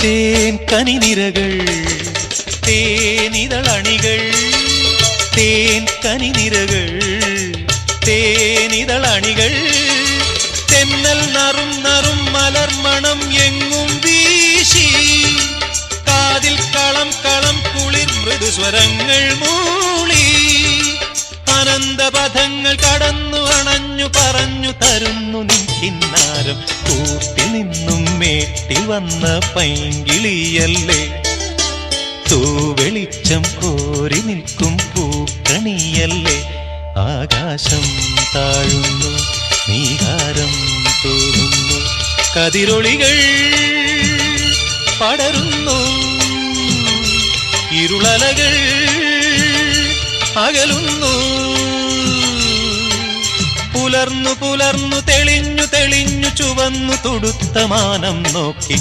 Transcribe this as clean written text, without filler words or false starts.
തേൻ കനിനിരകൾ തേനിതളണികൾ തേൻ കനിനിരകൾ തേനിതളണികൾ തെന്നൽ നറും നറും മലർമണം എങ്ങും വീശി കാതിൽ കളം കളം കുളിർ മൃദുസ്വരങ്ങൾ മൂളി അനന്തപഥങ്ങൾ കടന്നു അണഞ്ഞു പറഞ്ഞു തരുന്നു നിൻ കിന്നാരം കൂട്ടിൽ നിന്നും മേട്ടിൽ വന്ന പൈങ്കിളിയല്ലേ തൂവെളിച്ചം കോരി നിൽക്കും പൂക്കണിയല്ലേ ആകാശം താഴുന്നു നീഹാരം തോന്നുന്നു കതിരൊളികൾ പടരുന്നു ഇരുളലകൾ അകലുന്നു പുലർന്നു പുലർന്നു തെളിഞ്ഞു തെളിഞ്ഞു ചുവന്നു തുടുത്ത മാനം നോക്കി